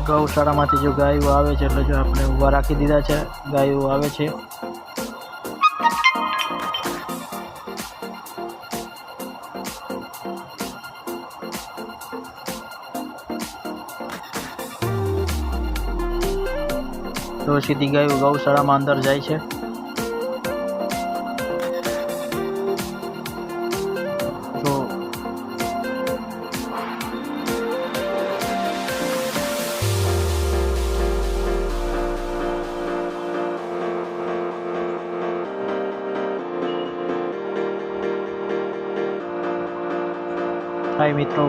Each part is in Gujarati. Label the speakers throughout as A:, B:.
A: ગૌશાળામાંથી જો ગાયો આવે છે એટલે જો આપણે ઊભા રાખી દીધા છે, ગાયો આવે છે. તો સીધી ગાયો ગૌશાળામાં અંદર જાય છે. તો હાય મિત્રો,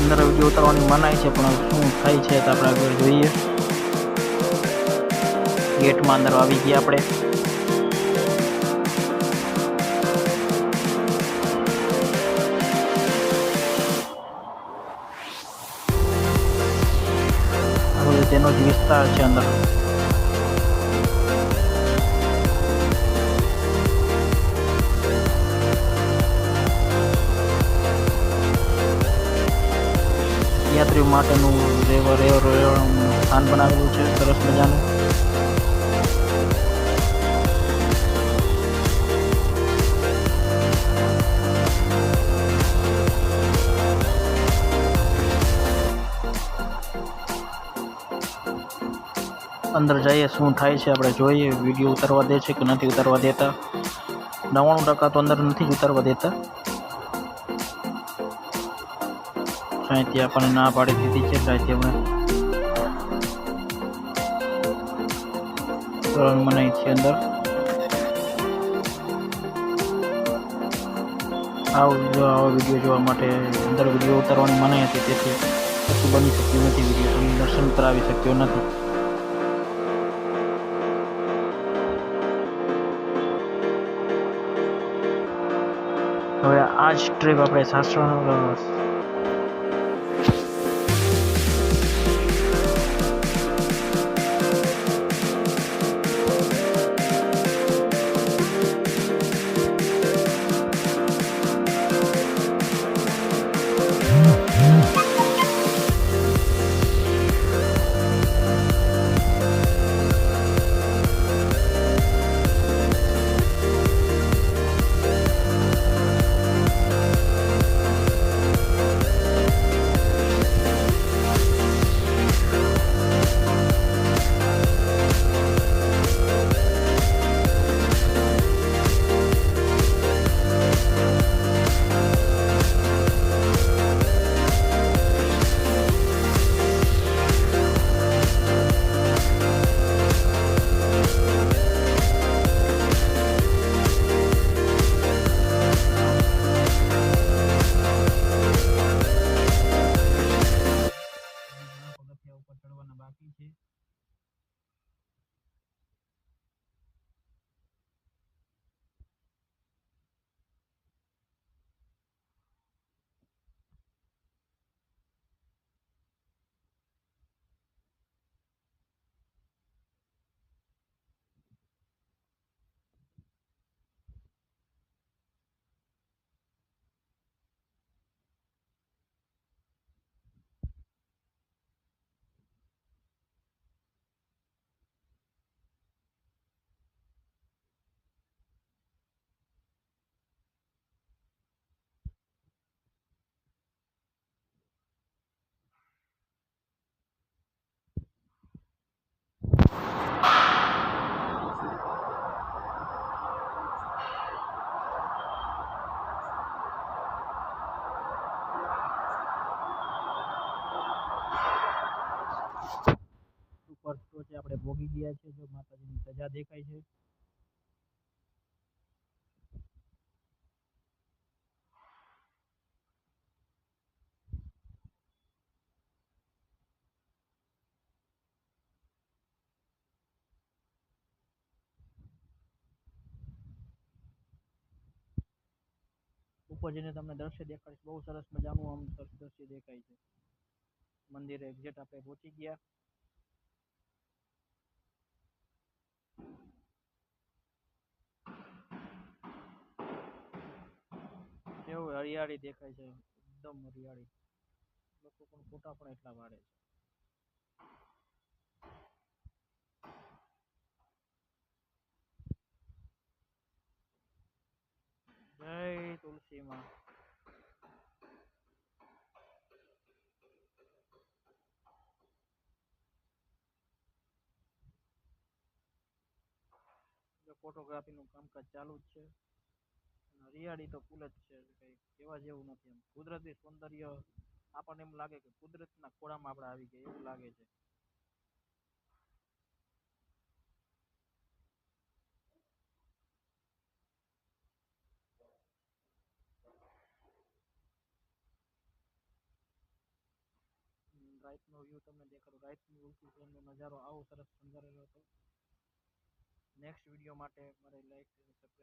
A: અંદર વિડીયો ઉતારવાની મનાઈ છે, પણ શું થાય છે તો આપણે આગળ જોઈએ. ગેટમાં અંદર આવી ગયા આપણે. હવે તેનો જ વિસ્તાર છે અંદર. યાત્રીઓ માટેનું રહેવાનું સ્થાન બનાવેલું છે સરસ મજાનું. અંદર જઈએ શું થાય છે આપણે જોઈએ. વિડીયો ઉતારવા દે છે કે નથી ઉતારવા દેતા. 99% તો અંદર નથી જ ઉતારવા દેતા. સાહિત્ય આપણને ના પાડી દીધી છે. સાહિત્ય મનાઈ છે અંદર. આવા વિડીયો જોવા માટે અંદર વિડીયો ઉતારવાની મનાઈ હતી, તેથી કશું બની શક્યું નથી. વિડીયો તમને દર્શન કરાવી શક્યો નથી. હવે આ જ ટ્રીપ આપણે સાસણ બાકી છે. ઉપર ટોચે આપણે ભોગી ગયા છે. જો માતાજીની સજા દેખાય છે. ઉપર જઈને તમને દ્રશ્ય દેખાડીશ. બહુ સરસ મજાનું આમ સરસ દ્રશ્ય દેખાય છે. મંદિરે એક્ઝેક્ટ આપણે પહોંચી ગયા. કેવું હરિયાળી દેખાય છે. એકદમ હરિયાળી. લોકો પણ ફોટા પણ એટલા પાડે છે. જય તુલસી માં. ફોટોગ્રાફી નું કામકાજ ચાલુ જ છે. હરિયાળી તો ફૂલ જ છે, કઈ કેવા જેવું નથી એમ. કુદરતી સૌંદર્ય આપણને એમ લાગે કે કુદરતના ખોળામાં આપણે આવી ગયા એવું લાગે છે. રાઈત નો વ્યૂ તમને દેખાડું. રાઈત નો નજારો આવો સરસ શણગારેલો હતો. નેક્સ્ટ વિડીયો માટે મારે લાઈક સબસ્ક્રાઇબ